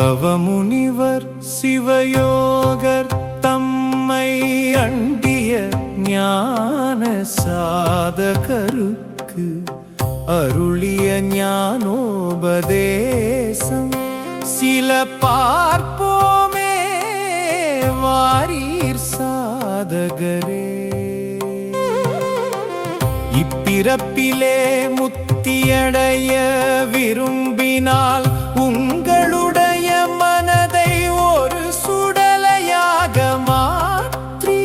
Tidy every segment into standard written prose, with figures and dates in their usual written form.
தவமுனிவர் சிவயோகர் தம்மை அண்டிய ஞான சாதகருக்கு அருளிய ஞானோபதேசம் சில பார்ப்போமே வாரீர் சாதகரே. இப்பிறப்பிலே முத்தியடைய விரும்பினால் உங்களுடைய மனதை ஒரு சுடலையாக மாற்றி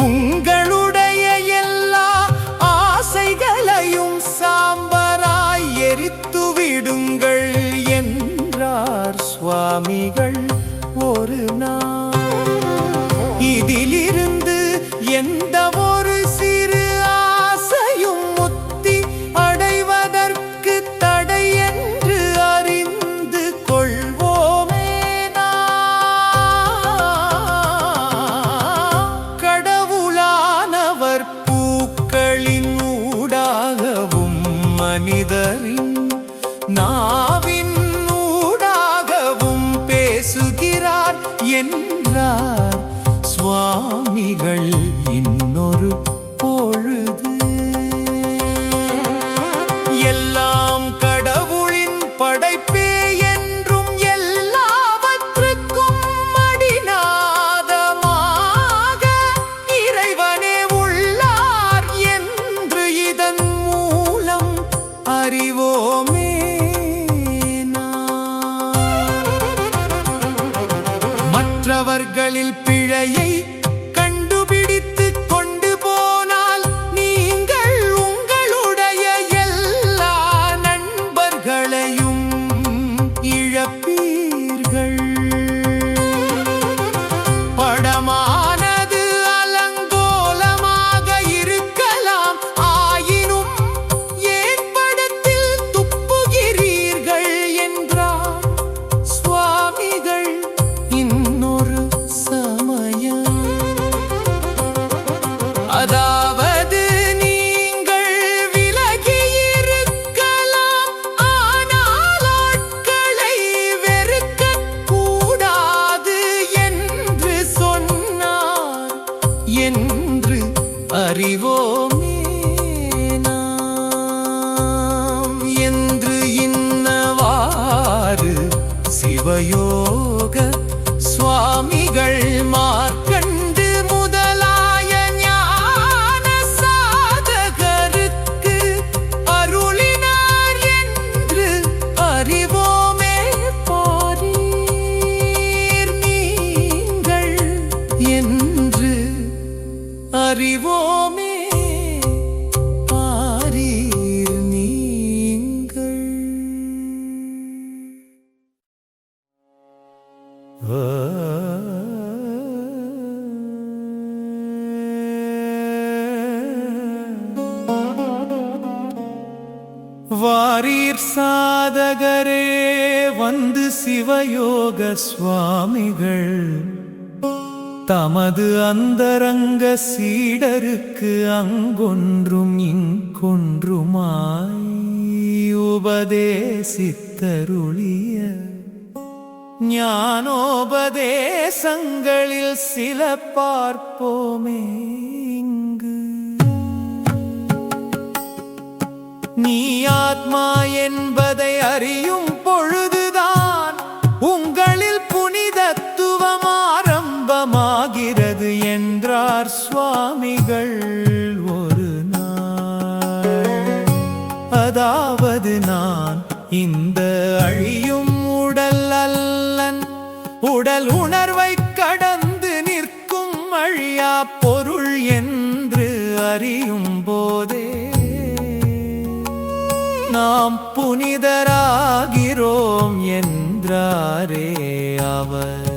உங்களுடைய எல்லா ஆசைகளையும் சாம்பராய் எரித்து விடுங்கள் என்றார் சுவாமிகள் ஒரு நாள். இதிலிருந்து எந்த ஒரு சிறு ஆசையும் முத்தி அடைவதற்கு தடை என்று அறிந்து கொள்வோமே. கடவுளானவர் பூக்களின் ஊடாகவும் மனிதரின் நாவின் ஊடாகவும் பேசுகிறார் என்றார் சுவாமிகள் இன்னொரு பொழுது. எல்லாம் கடவுளின் படைப்பே என்றும் எல்லாவற்றுக்கும் அடிநாதமாக இறைவனே உள்ளார் என்று இதன் மூலம் அறிவோமே. மற்றவர்களில் பிழையை கண்டுபிடித்து கொண்டு போனால் நீங்கள் உங்களுடைய எல்லா நண்பர்களையும் இழப்பீர்கள். படமானது அலங்கோலமாக இருக்கலாம், ஆயினும் ஏன் படத்தில் துப்புகிறீர்கள் என்றார் சுவாமிகள் இன்னொரு சமயம். அதாவது நீங்கள் விலகி இருக்கலாம், ஆனால் ஆட்களை வெறுக்கக் கூடாது என்று சொன்னார் என்று அறிவோமே நாம். என்று இன்னவாறு சிவயோக சுவாமிகள் மார்க்கண்டு முதலாய ஞான சாதகருக்கு அருளினார் என்று அறிவோமே. பாரீர் நீங்கள் என்று அறிவோமே. பாரீர் நீங்கள். வாரீர் சாதகரே வந்து சிவயோக சுவாமிகள் தமது அந்தரங்க சீடருக்கு அங்கொன்றும் இங்கொன்றுமாய் உபதேசித்தருளிய ஞானோபதேசங்களில் சில பார்ப்போமே இங்கு. நீ ஆத்மா என்பதை அறியும் பொழுதுதான் உங்களில் புனிதத்துவம் ஆரம்பமாகிறது என்றார் சுவாமிகள் ஒரு நாள். அதாவது நான் இந்த அழியும் உடல் அல்லன், உடல் உணர்வை கடந்து நிற்கும் அழியா பொருள் என்று அறியும் போதே நாம் புனிதராகிறோம் என்றாரே அவர்.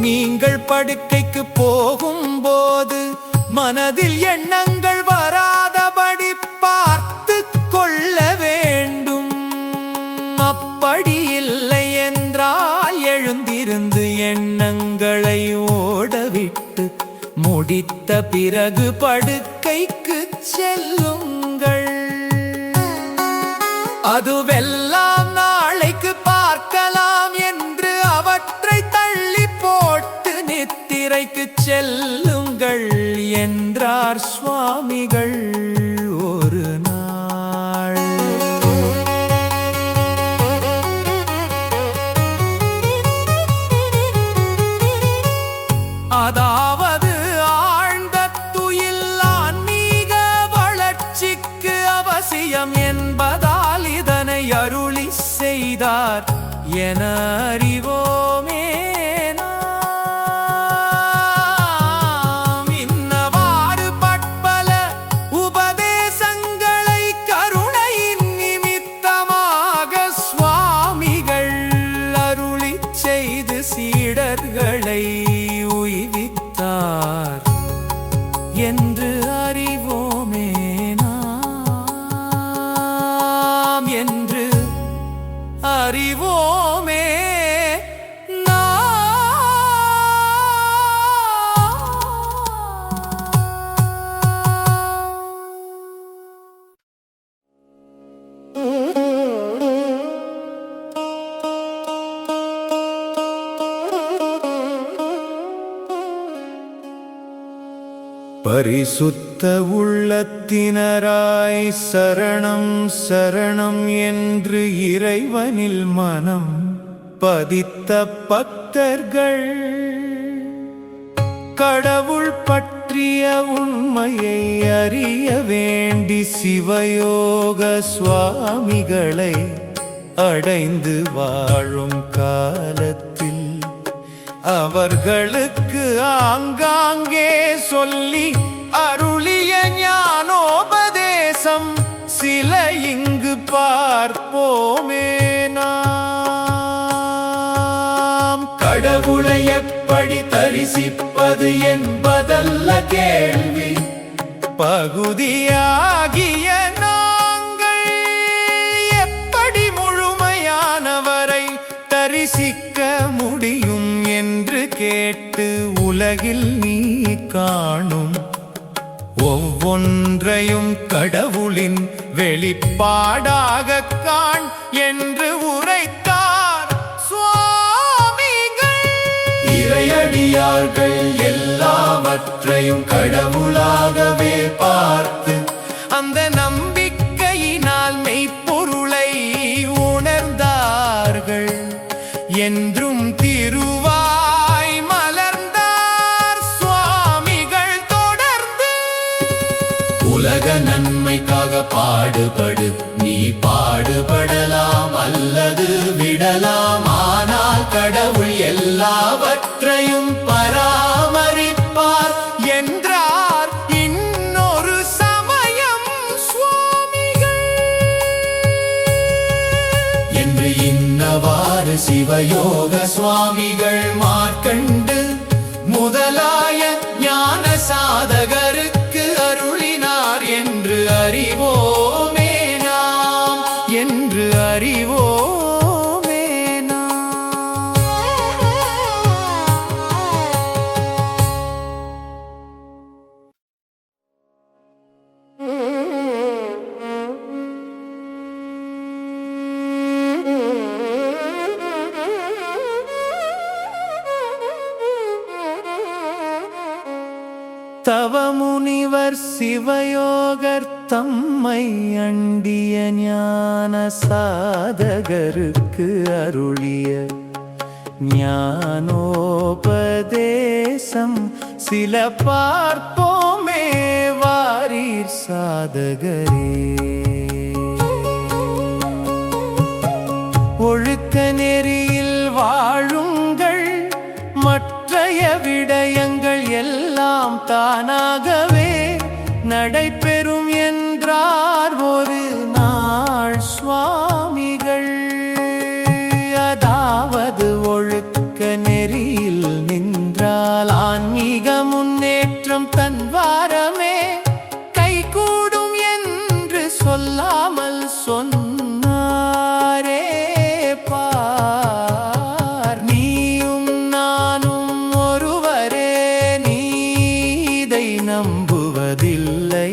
நீங்கள் படுக்கைக்கு போகும்போது மனதில் எண்ணங்கள் வராதபடி பார்த்து கொள்ள வேண்டும். அப்படி இல்லை என்றால் எழுந்திருந்து எண்ணங்களை ஓடவிட்டு முடித்த பிறகு படுக்கைக்கு செல்லுங்கள். அதுவெல்லாம் என்றார் சுவாமிகள் ஒரு நாள். அதாவது ஆழ்ந்த துயில் ஆன்மீக வளர்ச்சிக்கு அவசியம் என்பதால் இதனை அருளி செய்தார் என அறிவோமே. இன்னவாறு பற்பல உபதேசங்களை கருணையின் நிமித்தமாக சுவாமிகள் அருளி செய்து சீடர்களை உய்வித்தார் என்று அறிவோமே நாம், என்று அறிவோமே பரிசுத்த உள்ளத்தினராய் சரணம் சரணம் என்று இறைவனில் மனம் பதித்த பக்தர்கள் கடவுள் பற்றிய உண்மையை அறிய வேண்டி சிவயோக சுவாமிகளை அடைந்து வாழும் காலத்தில் அவர்களுக்கு ஆங்காங்கே சொல்லி அருளிய ஞானோபதேசம் சில இங்கு பார்ப்போமே நாம். கடவுளை எப்படி தரிசிப்பது என்பதல்ல கேள்வி, பகுதியாகிய நாங்கள் எப்படி முழுமையானவரை தரிசிக்க முடியும் என்று கேட்டு உலகில் நீ காணும் ஒவ்வொன்றையும் கடவுளின் வெளிப்பாடாக காண் என்று உரைத்தார் சுவாமிகள். இறையடியார்கள் எல்லாவற்றையும் கடவுளாகவே பார்த்து அந்த நம்பிக்கையினால் மெய்ப்பொருளை உணர்ந்தார்கள். என்றும் திருவாய் மலர்ந்தார் சுவாமிகள் தொடர்ந்து. உலக நன்மைக்காக பாடுபடு, நீ பாடுபடலாம் அல்லது விடலாம், ஆனால் கடவுள் எல்லாவற்றையும் பராமரிப்பார் என்றார் இன்னொரு சமயம் சுவாமிகள். என்று இன்னவாறு சிவயோக சுவாமிகள் மார்க்கண்டு முதலாய ஞான சாதகருக்கு அருளினார் என்று அறிவோமே நாம், என்று அறிவோமே நாம். தவமுனிவர் சிவயோகர் தம்மை அண்டிய ஞான சாதகருக்கு அருளிய ஞானோபதேசம் சில பார்ப்போமே வாரீர் சாதகரே. ஒழுக்க நெறியில் வாழுங்கள், மற்றைய விடயங்கள் எல்லாம் தானாகவே நடைபெறும் என்றார் ஒரு நாள் சுவாமிகள். அதாவது ஒழுக்க நெறியில் நின்றால் ஆன்மீக முன்னேற்றம் தன்வாரமே கைகூடும் என்று சொல்லாமல் சொன்னாரே. பார், நீயும் நானும் ஒருவரே, நீ இதை நம்புவதில்லை,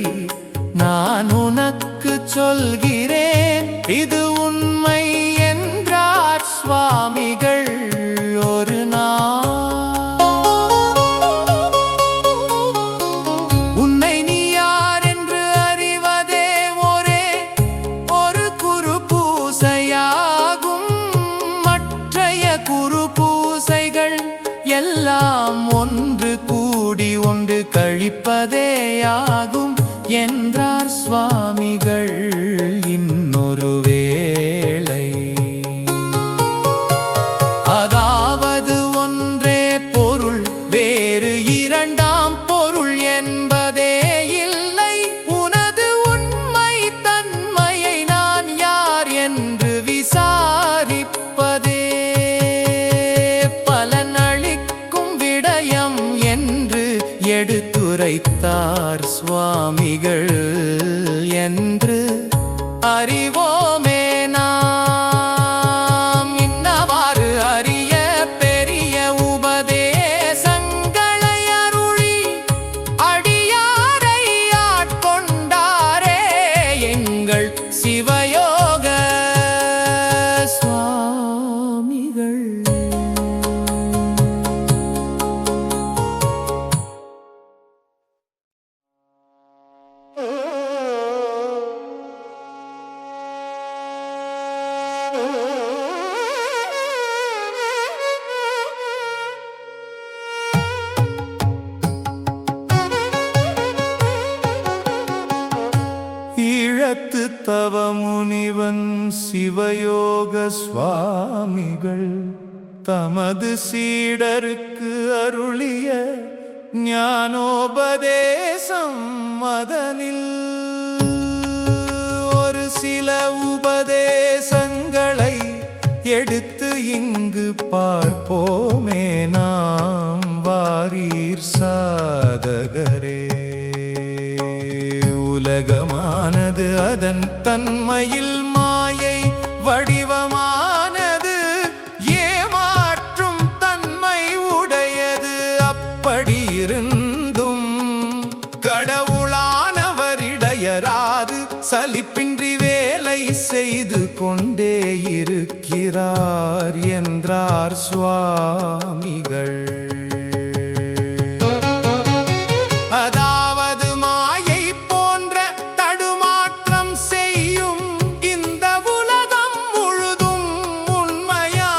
நான் உனக்கு சொல்கிறேன் இது உண்மை என்றார் சுவாமிகள் ஒரு நாள். உன்னை நீ கழிப்பதேயாகும் என்றார் சுவாமிகள். இன்னொரு வேளை அதாவது ஒன்றே பொருள் வேறு இரண்டாம் பொருள் என்பதே இல்லை. உனது உண்மை தன்மையை நான் யார் என்று விசாரிப்பதே பலனளிக்கும் விடயம் என்று எடுத்துரைத்தார் சுவாமிகள் என்று அறிவோமே நாம். இன்னவாறு அரிய பெரிய உபதேசங்களை அருளி அடியாரை ஆட்கொண்டாரே எங்கள் சிவயோக சுவாமிகள். ஈழத்து தவமுனிவன் சிவயோக சுவாமிகள் தமது சீடருக்கு அருளிய ஞானோபதேசம் அதனில் ஒரு சில உபதேசங்களை எடுத்து இங்கு பார்ப்போமே நாம். வாரீர் சாதகரே, உலகமானது அதன் தன்மையில் மாயை வடிவமானது, ஏமாற்றும் தன்மை உடையது. அப்படி இருந்தும் கடவுளானவரிடையராது சலிப்பின்றி வேலை செய்து கொண்டே இருக்கிறார் என்றார் சுவாமிகள். அதாவது மாயை போன்ற தடுமாற்றம் செய்யும் இந்த உலகம் முழுதும் உண்மையானதல்ல.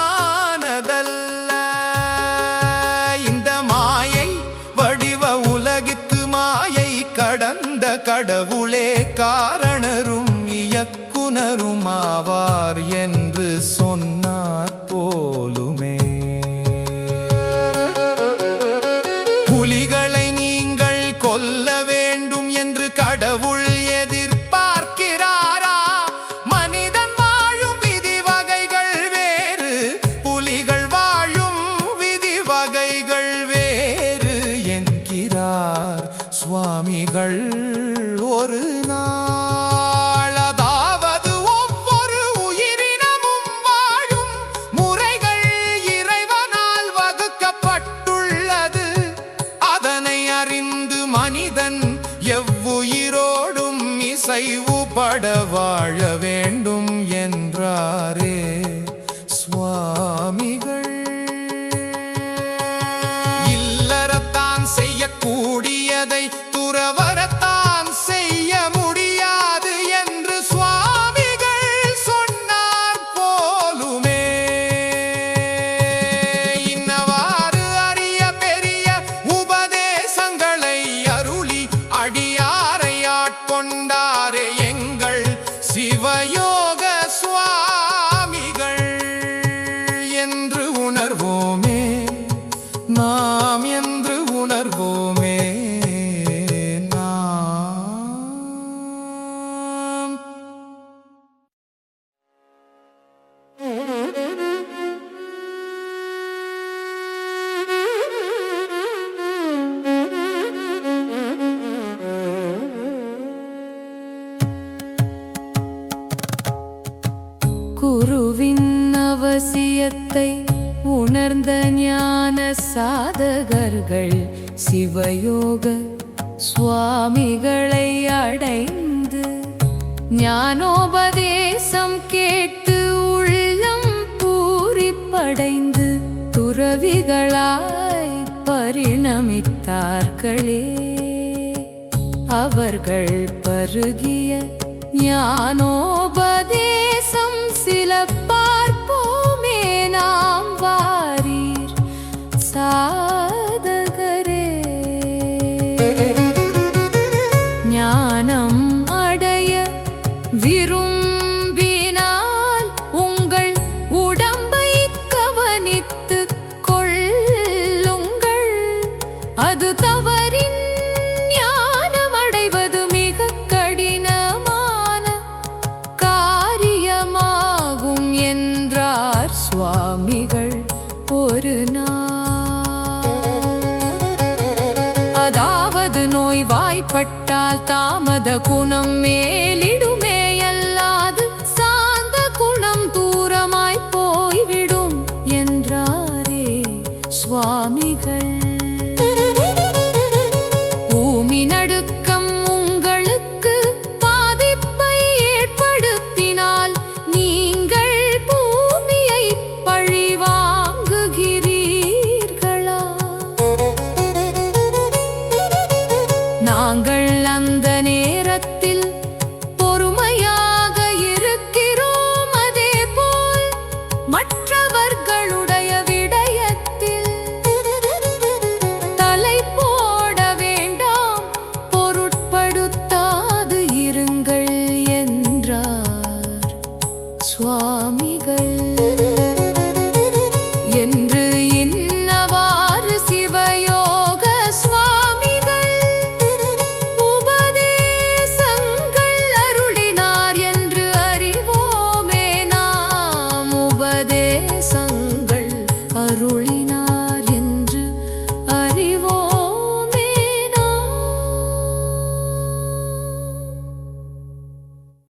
இந்த மாயை வடிவ உலகிற்கு மாயை கடந்த கடவுளே காரணரும் இயக்குனரும் ஆவார் என்று சொன்னார் போலுமே. புலிகளை நீங்கள் கொல்ல வேண்டும் என்று கடவுள் எதிர்பார்க்கிறாரா? மனிதன் வாழும் விதி வகைகள் வேறு, புலிகள் வாழும் விதி வகைகள் வேறு என்கிறார் சுவாமிகள் ஒரு நாள். அதாவது ஒவ்வொரு உயிரினமும் வாழும் முறைகள் இறைவனால் வகுக்கப்பட்டுள்ளது. அதனை அறிந்து மனிதன் எவ்வுயிரோடும் இசைவுபட வாழ வேண்டும் என்றாரே சுவாமிகள். இல்லறத்தான் செய்யக்கூடியதை துறவரத்தான் செய்ய முடியாது என்று சுவாமிகள் சொன்னார் போலுமே. இன்னவாறு அரிய பெரிய உபதேசங்களை அருளி அடியாரை ஆட்கொண்டாரே எங்கள் சிவயோக சுவாமிகள் என்று உணர்வோமே நாம், என்று உணர்வோமே நாம். குருவின் அவசியத்தை உணர்ந்த ஞான சாதகர்கள் சிவயோக சுவாமிகளை அடைந்து ஞானோபதேசம் கேட்டு உள்ளம் பூரிப்படைந்து துறவிகளாய் பரிணமித்தார்களே. அவர்கள் பருகிய ஞானோபதேசம் சில பார்ப்போமே நாம். வாரீர் சாதகரே, குணம் மேலிடும்